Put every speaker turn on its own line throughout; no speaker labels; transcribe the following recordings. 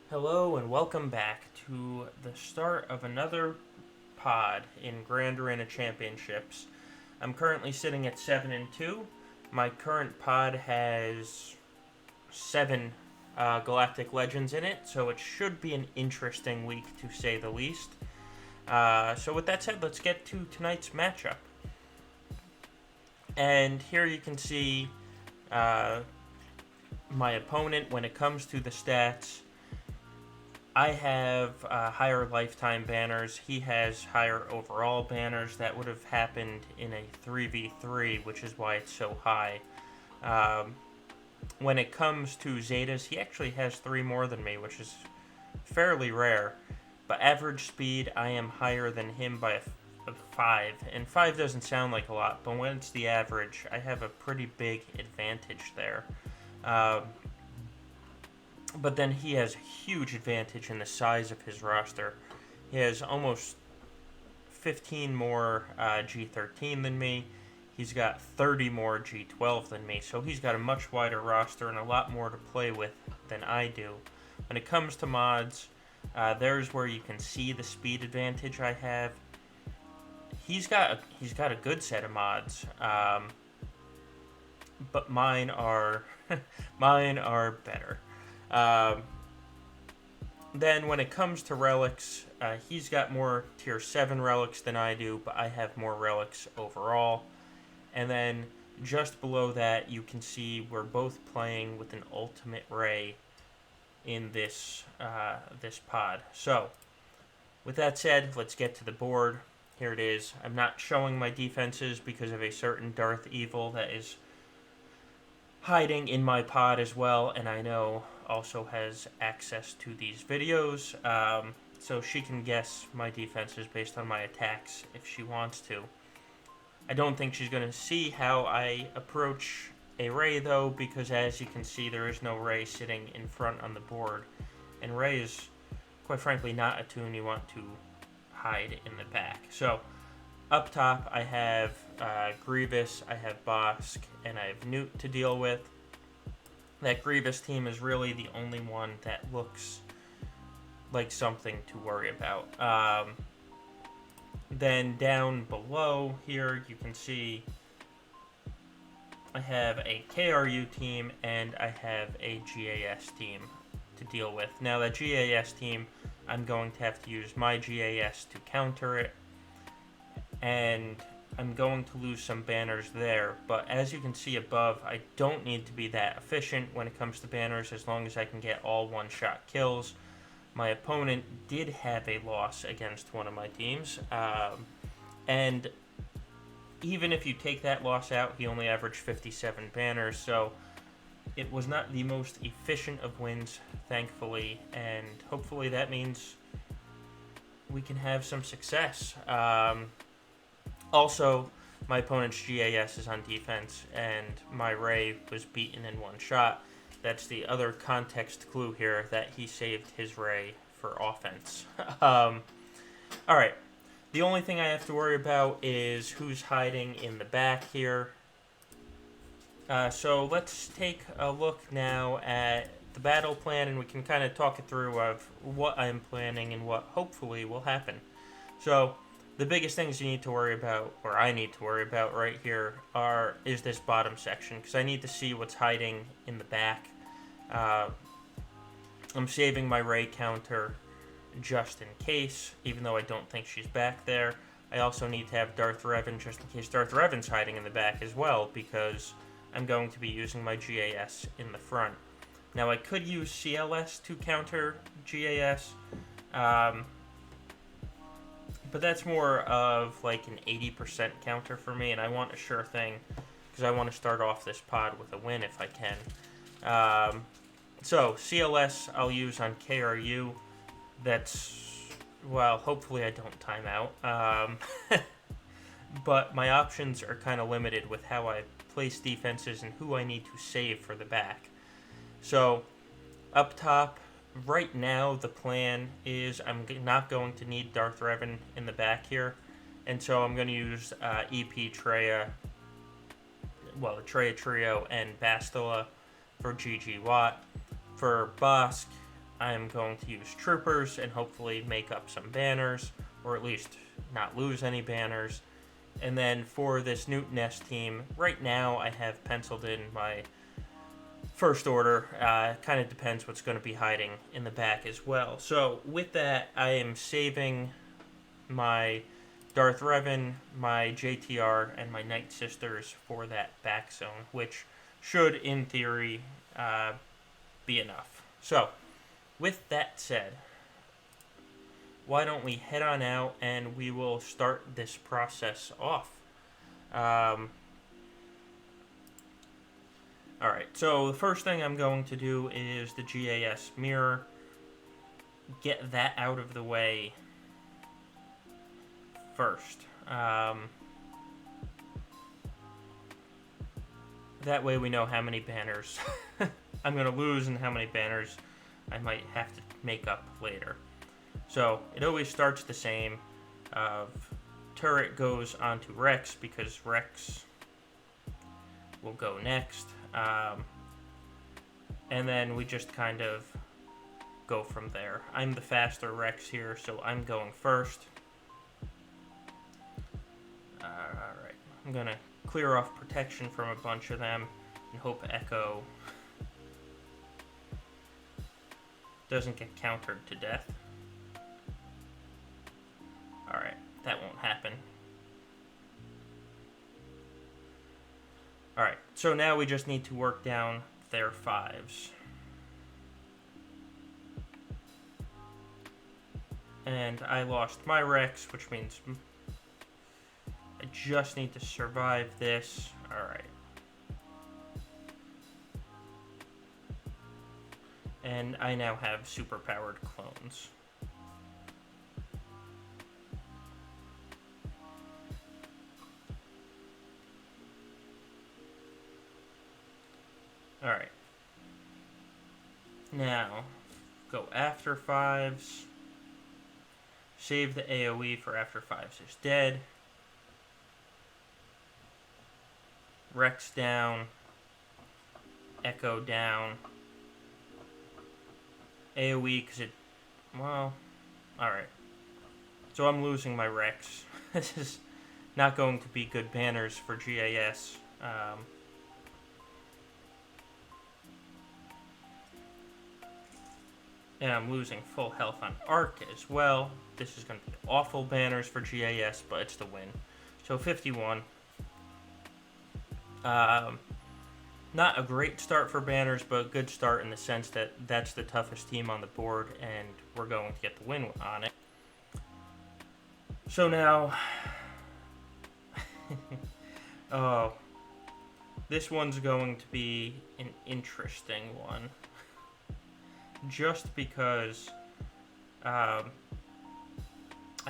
Hello and welcome back to the start of another pod in Grand Arena Championships. I'm currently sitting at 7-2. My current pod has 7 Galactic Legends in it, so it should be an interesting week to say the least. So with that said, let's get to tonight's matchup. And here you can see uh, my opponent when it comes to the stats. I have higher lifetime banners. He has higher overall banners. That would have happened in a 3v3, which is why it's so high. When it comes to Zetas, he actually has 3 more than me, which is fairly rare. But average speed, I am higher than him by a 5. And 5 doesn't sound like a lot, but when it's the average, I have a pretty big advantage there. But then he has a huge advantage in the size of his roster. He has almost 15 more G13 than me. He's got 30 more G12 than me. So he's got a much wider roster and a lot more to play with than I do. When it comes to mods, there's where you can see the speed advantage I have. He's got a good set of mods, but mine are better. Then when it comes to relics, he's got more tier 7 relics than I do, but I have more relics overall. And then just below that, you can see we're both playing with an ultimate ray in this pod. So with that said, let's get to the board. Here it is. I'm not showing my defenses because of a certain Darth Evil that is hiding in my pod as well, and I know also has access to these videos, so she can guess my defenses based on my attacks if she wants to. I don't think she's going to see how I approach a Ray, though, because as you can see, there is no Ray sitting in front on the board, and Ray is, quite frankly, not a toon you want to hide in the back. So up top, I have Grievous, I have Bosk, and I have Newt to deal with. That Grievous team is really the only one that looks like something to worry about. Then down below here, you can see I have a KRU team and I have a GAS team to deal with. Now that GAS team, I'm going to have to use my GAS to counter it, and I'm going to lose some banners there, but as you can see above, I don't need to be that efficient when it comes to banners as long as I can get all one-shot kills. My opponent did have a loss against one of my teams, and even if you take that loss out, he only averaged 57 banners, so it was not the most efficient of wins, thankfully, and hopefully that means we can have some success. Also, my opponent's GAS is on defense, and my Ray was beaten in one shot. That's the other context clue here, that he saved his Ray for offense. Alright, the only thing I have to worry about is who's hiding in the back here. So let's take a look now at the battle plan, and we can kind of talk it through of what I'm planning and what hopefully will happen. So the biggest things you need to worry about, or I need to worry about right here, is this bottom section, because I need to see what's hiding in the back. I'm saving my Ray counter just in case, even though I don't think she's back there. I also need to have Darth Revan just in case Darth Revan's hiding in the back as well, because I'm going to be using my GAS in the front. Now I could use CLS to counter GAS, but that's more of like an 80% counter for me, and I want a sure thing because I want to start off this pod with a win if I can. So CLS I'll use on KRU. That's, well, hopefully I don't time out. But my options are kind of limited with how I place defenses and who I need to save for the back. So up top, right now the plan is I'm not going to need Darth Revan in the back here, and so I'm going to use EP Treya, well, Treya Trio and Bastila for GG Watt. For Bosk, I am going to use troopers and hopefully make up some banners, or at least not lose any banners. And then for this Newton S team, right now I have penciled in my first order. Kind of depends what's going to be hiding in the back as well. So with that, I am saving my Darth Revan, my JTR, and my Night Sisters for that back zone, which should, in theory, be enough. So, with that said, why don't we head on out and we will start this process off. Alright, so the first thing I'm going to do is the GAS mirror. Get that out of the way first. That way we know how many banners I'm going to lose and how many banners I might have to make up later. So it always starts the same. Turret goes onto Rex because Rex will go next. And then we just kind of go from there. I'm the faster Rex here, so I'm going first. Alright, I'm going to clear off protection from a bunch of them and hope Echo doesn't get countered to death. Alright, that won't happen. Alright, so now we just need to work down their 5s. And I lost my Rex, which means I just need to survive this. Alright. And I now have super-powered clones. Alright. Now, go after 5s. Save the AoE for after 5s is dead. Rex down. Echo down. AoE because it... Well, alright. So I'm losing my Rex. This is not going to be good banners for GAS. And I'm losing full health on Arc as well. This is going to be awful banners for GAS, but it's the win. So 51. Not a great start for banners, but a good start in the sense that that's the toughest team on the board, and we're going to get the win on it. So now... oh. This one's going to be an interesting one. Just because I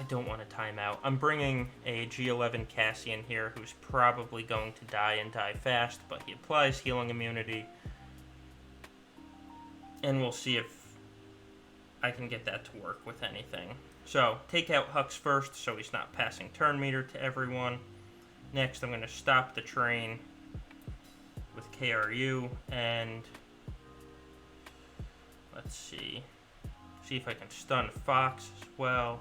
don't want a timeout. I'm bringing a G11 Cassian here who's probably going to die and die fast, but he applies healing immunity. And we'll see if I can get that to work with anything. So, take out Hux first so he's not passing turn meter to everyone. Next, I'm going to stop the train with KRU and... let's see. See if I can stun Fox as well.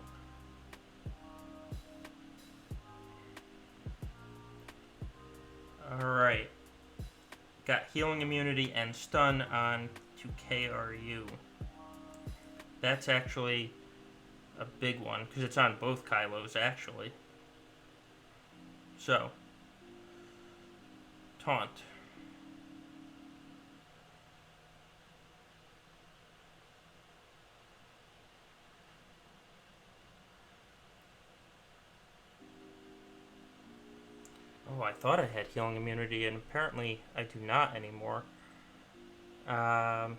Alright. Got healing immunity and stun on to KRU. That's actually a big one, because it's on both Kylos, actually. So. Taunt. Oh, I thought I had healing immunity, and apparently I do not anymore. Alright.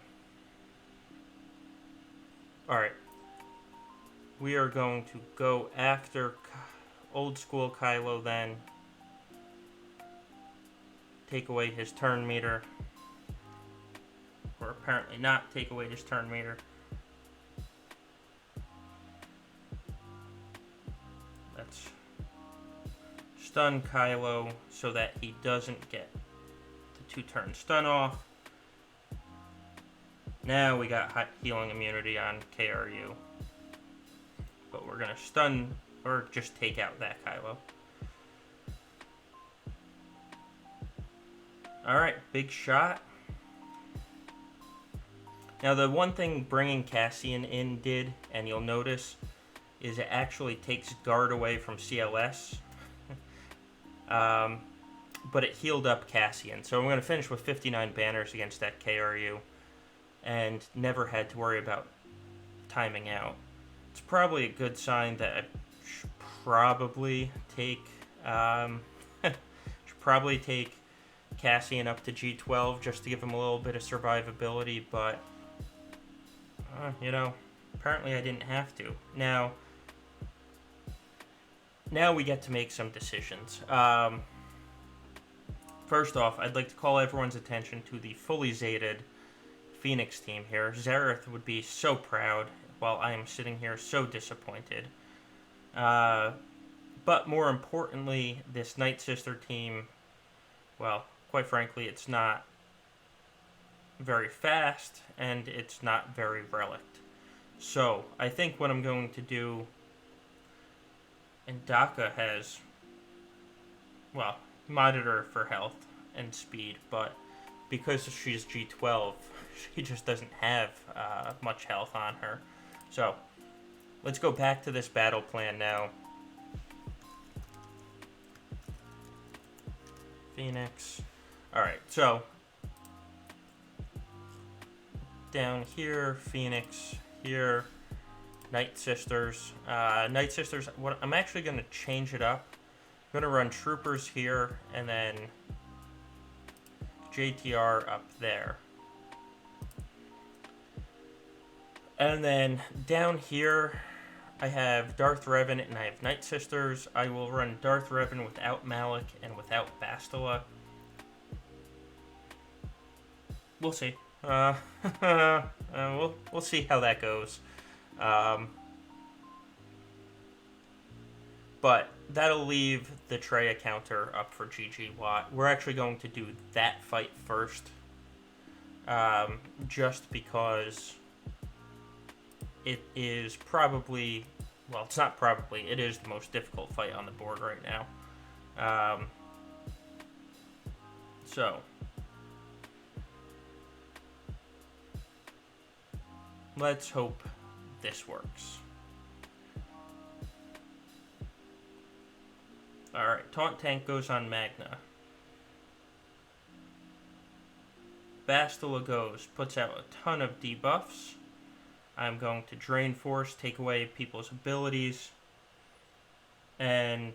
We are going to go after old school Kylo then. Take away his turn meter. Or apparently not take away his turn meter. Let's stun Kylo so that he doesn't get the 2-turn stun off. Now we got hot healing immunity on KRU. But we're going to stun or just take out that Kylo. Alright, big shot. Now the one thing bringing Cassian in did, and you'll notice, is it actually takes guard away from CLS. But it healed up Cassian. So I'm going to finish with 59 banners against that KRU. And never had to worry about timing out. It's probably a good sign that I should probably take Cassian up to G12 just to give him a little bit of survivability, but apparently I didn't have to. Now we get to make some decisions. First off, I'd like to call everyone's attention to the fully zated Phoenix team here. Zareth would be so proud, while I am sitting here so disappointed. But more importantly, this Night Sister team, well, quite frankly, it's not very fast, and it's not very relict. So, I think what I'm going to do, and Daka has, well, monitor for health and speed, but because she's G12, she just doesn't have much health on her. So, let's go back to this battle plan now. Phoenix. Alright, so down here, Phoenix, here, Night Sisters. Night Sisters, I'm actually going to change it up. I'm going to run Troopers here, and then JTR up there. And then down here, I have Darth Revan and I have Night Sisters. I will run Darth Revan without Malik and without Bastila. We'll see. We'll see how that goes. But that'll leave the Traya counter up for GG Watt. We're actually going to do that fight first. Just because it is probably, well, it's not probably, it is the most difficult fight on the board right now. So, let's hope this works. Alright, Taunt Tank goes on Magna. Bastila goes, puts out a ton of debuffs. I'm going to Drain Force, take away people's abilities, and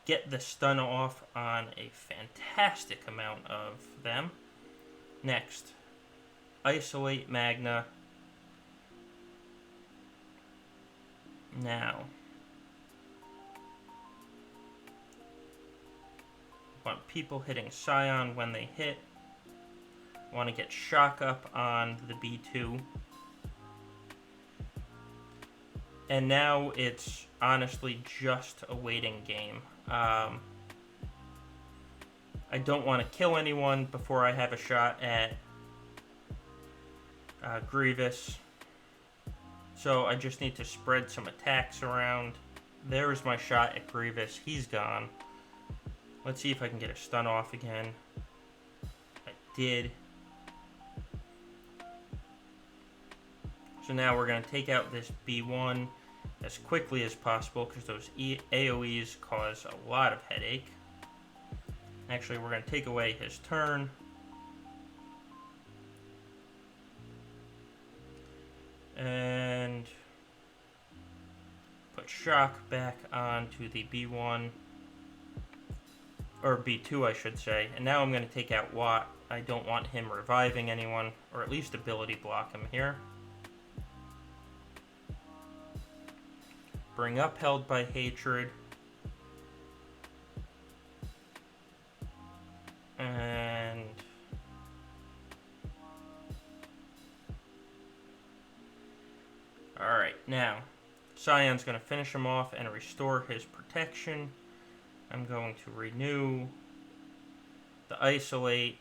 get the stun off on a fantastic amount of them. Next, Isolate Magna. Now, want people hitting Scion when they hit. Want to get Shock up on the B2. And now it's honestly just a waiting game. I don't want to kill anyone before I have a shot at Grievous. So I just need to spread some attacks around. There's my shot at Grievous. He's gone. Let's see if I can get a stun off again. I did. So now we're going to take out this B1 as quickly as possible because those AoEs cause a lot of headache. Actually, we're going to take away his turn. And put Shock back onto the B1. Or B2, I should say. And now I'm going to take out Watt. I don't want him reviving anyone, or at least ability block him here. Bring up Held by Hatred. And alright, now Scion's going to finish him off and restore his protection. I'm going to renew the Isolate.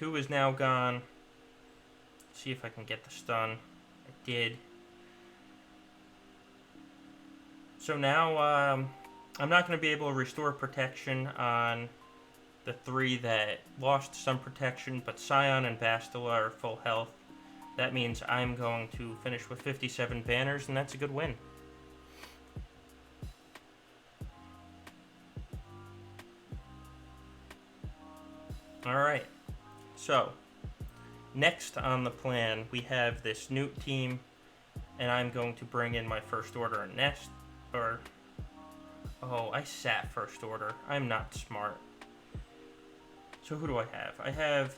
2 is now gone. See if I can get the stun. I did. So now I'm not going to be able to restore protection on the 3 that lost some protection, but Scion and Bastila are full health. That means I'm going to finish with 57 banners, and that's a good win. Alright, so next on the plan, we have this Newt team, and I'm going to bring in my First Order and Nest, or... Oh, I sat First Order. I'm not smart. So who do I have? I have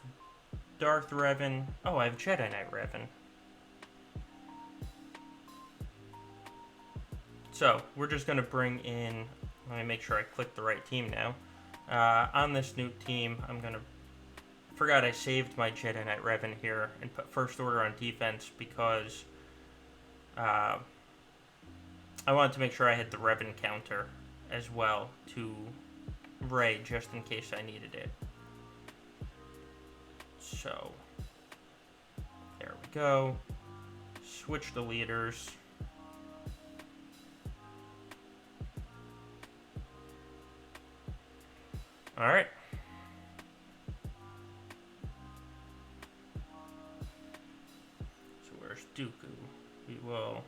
Darth Revan. Oh, I have Jedi Knight Revan. So, we're just going to bring in... Let me make sure I click the right team now. On this Newt team, I'm going to... Forgot I saved my Jedi Knight Revan here and put First Order on defense because I wanted to make sure I had the Revan counter as well to Rey just in case I needed it. So, there we go. Switch the leaders. Alright. So where's Dooku? We will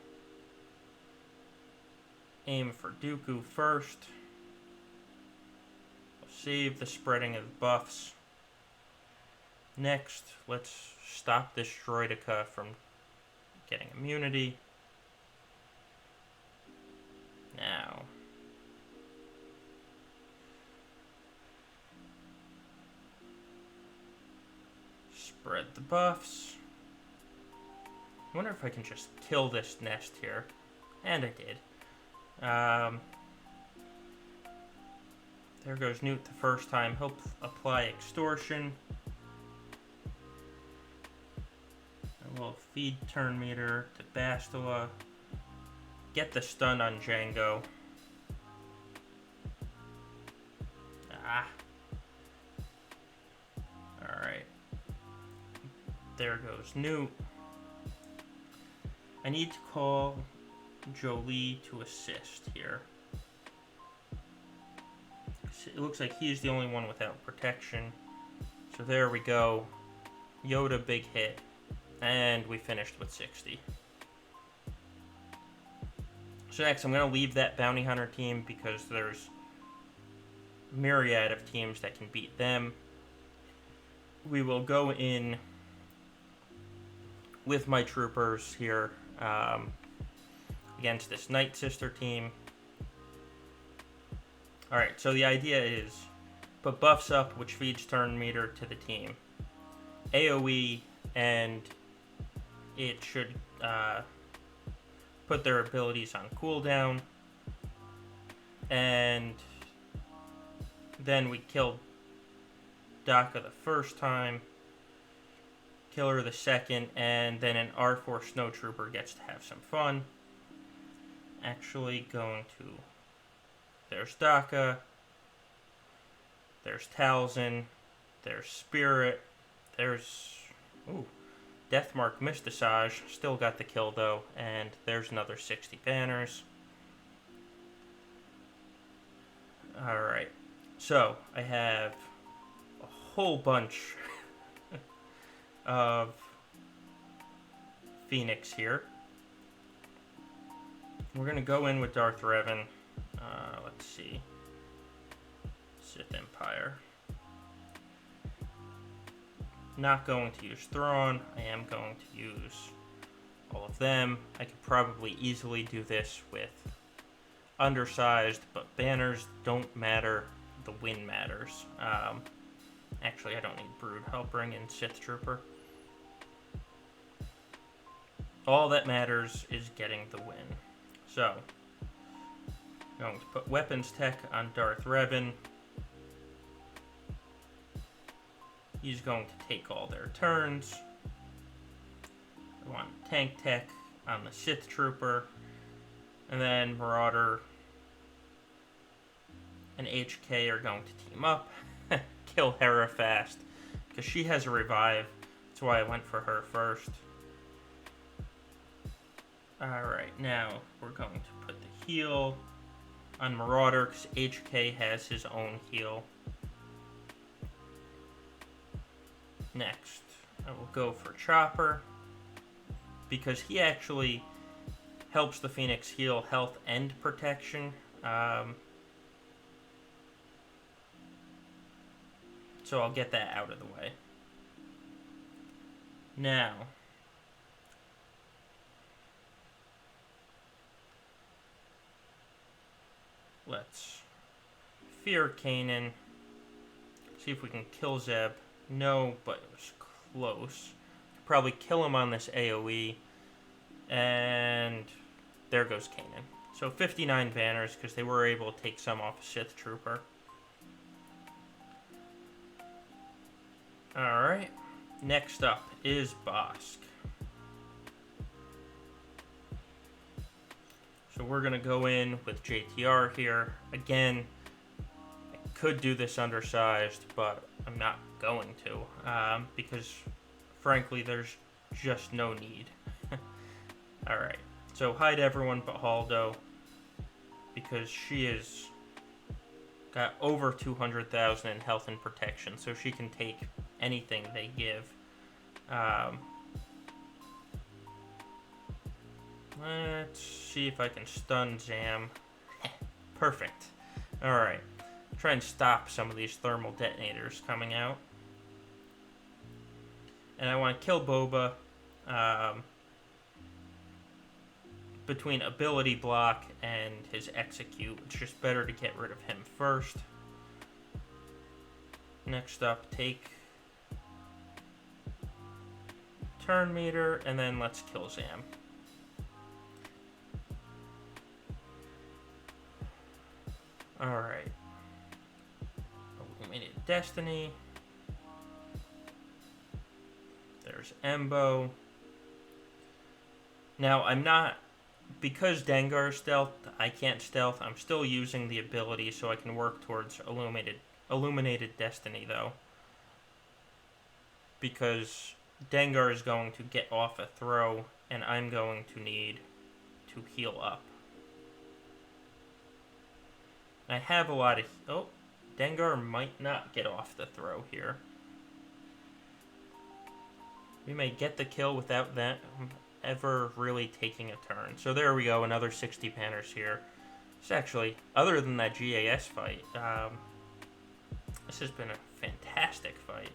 aim for Dooku first. We'll save the spreading of buffs. Next, let's stop this Droideka from getting immunity. Now, spread the buffs. I wonder if I can just kill this nest here. And I did. There goes Newt the first time. He'll apply extortion. And we'll feed turn meter to Bastila. Get the stun on Jango. Ah. Alright. There goes Newt. I need to call Jolie to assist here. It looks like he's the only one without protection. So there we go. Yoda big hit. And we finished with 60. So next I'm going to leave that Bounty Hunter team because there's a myriad of teams that can beat them. We will go in with my troopers here against this Night Sister team. Alright, so the idea is put buffs up, which feeds turn meter to the team. AoE, and it should put their abilities on cooldown. And then we killed Daka the first time, kill her the second, and then an R4 snowtrooper gets to have some fun. Actually going to... There's Daka. There's Talzin. There's Spirit. There's... Ooh. Deathmark Mystisage. Still got the kill, though. And there's another 60 banners. Alright. So, I have a whole bunch of Phoenix here. We're going to go in with Darth Revan. Let's see. Sith Empire. Not going to use Thrawn. I am going to use all of them. I could probably easily do this with undersized, but banners don't matter. The win matters. Actually, I don't need Brood. I'll bring in Sith Trooper. All that matters is getting the win. So, I'm going to put weapons tech on Darth Revan. He's going to take all their turns. I want tank tech on the Sith Trooper. And then Marauder and HK are going to team up. Kill Hera fast. because she has a revive. That's why I went for her first. Alright, now we're going to put the heal on Marauder, because HK has his own heal. Next, I will go for Chopper, because he actually helps the Phoenix heal health and protection. So I'll get that out of the way. Now, let's Fear Kanan. See if we can kill Zeb. No, but it was close. Probably kill him on this AoE. And there goes Kanan. So 59 banners, because they were able to take some off a Sith Trooper. Alright. Next up is Bosk. So we're going to go in with JTR here. Again, I could do this undersized, but I'm not going to. Because, frankly, there's just no need. Alright. So hide everyone but Haldo. Because she is got over 200,000 in health and protection. So she can take anything they give. Let's see if I can stun Zam. Perfect. Alright. Try and stop some of these thermal detonators coming out. And I want to kill Boba. Between ability block and his execute. It's just better to get rid of him first. Next up, take turn meter, and then let's kill Zam. Alright. Illuminated Destiny. There's Embo. Now, I'm not... Because Dengar stealth, I can't stealth. I'm still using the ability so I can work towards Illuminated Destiny, though. Because Dengar is going to get off a throw, and I'm going to need to heal up. I have a lot of... Oh, Dengar might not get off the throw here. We may get the kill without that ever really taking a turn. So there we go, another 60 banners here. It's actually, other than that GAS fight, this has been a fantastic fight.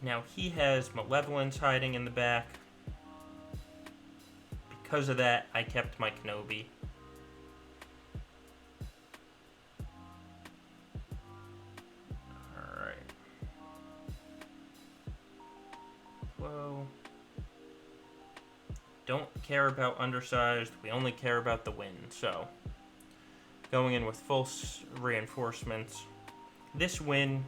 Now he has Malevolence hiding in the back. Because of that, I kept my Kenobi. Alright. Whoa. Don't care about undersized, we only care about the win, so going in with full reinforcements. This win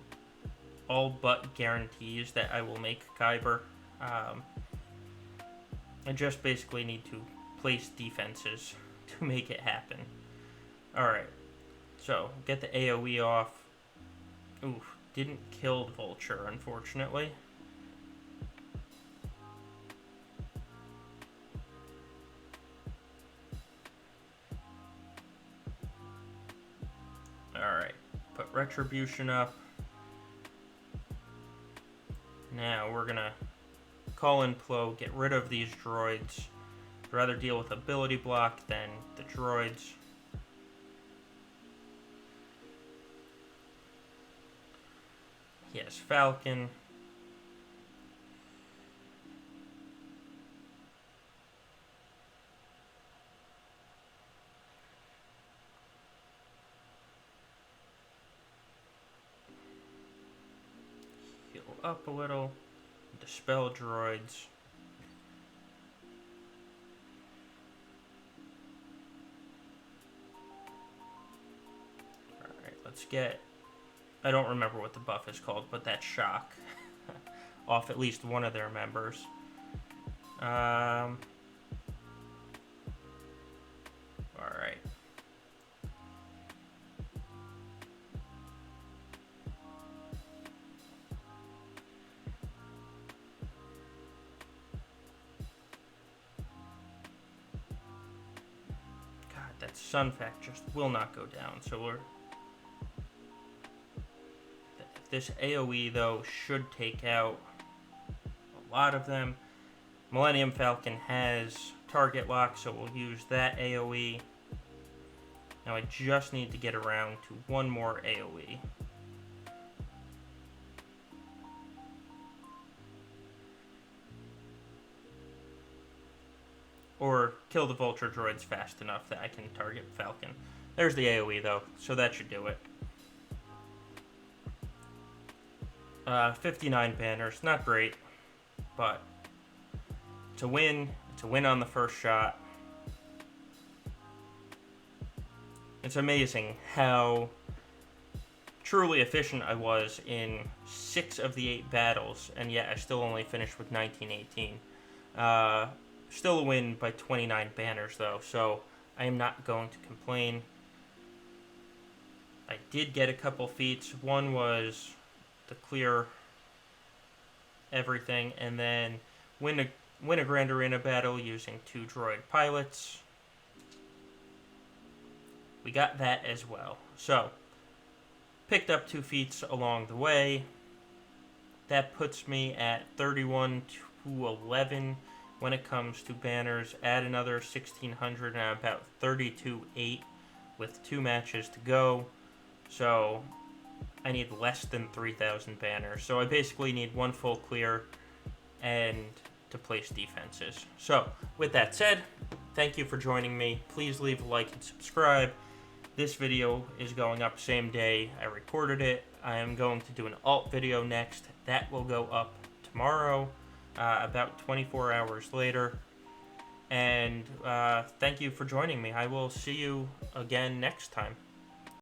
all but guarantees that I will make Kyber. I just basically need to place defenses to make it happen. Alright, so get the AoE off. Oof, didn't kill the Vulture, unfortunately. Alright, put Retribution up. Now we're gonna call in Plo, get rid of these droids. I'd rather deal with ability block than the droids. He has Falcon. Up a little, dispel droids. Alright, let's get, I don't remember what the buff is called, but that shock off at least one of their members. Alright. that sun fact just will not go down. So this AoE, though, should take out a lot of them. Millennium Falcon has target lock, so we'll use that AoE. Now I just need to get around to one more AoE. Or kill the Vulture droids fast enough that I can target Falcon. There's the AoE, though, so that should do it. 59 banners, not great, but it's a win. It's a win on the first shot. It's amazing how truly efficient I was in 6 of the 8 battles, and yet I still only finished with 1918. Still a win by 29 banners, though, so I am not going to complain. I did get a couple feats. One was to clear everything, and then win a Grand Arena battle using 2 droid pilots. We got that as well. So, picked up 2 feats along the way. That puts me at 31 to 11 when it comes to banners. Add another 1,600 and I'm about 32.8 with 2 matches to go. So, I need less than 3,000 banners. So I basically need 1 full clear and to place defenses. So, with that said, thank you for joining me. Please leave a like and subscribe. This video is going up same day I recorded it. I am going to do an alt video next. That will go up tomorrow, about 24 hours later. And thank you for joining me. I will see you again next time.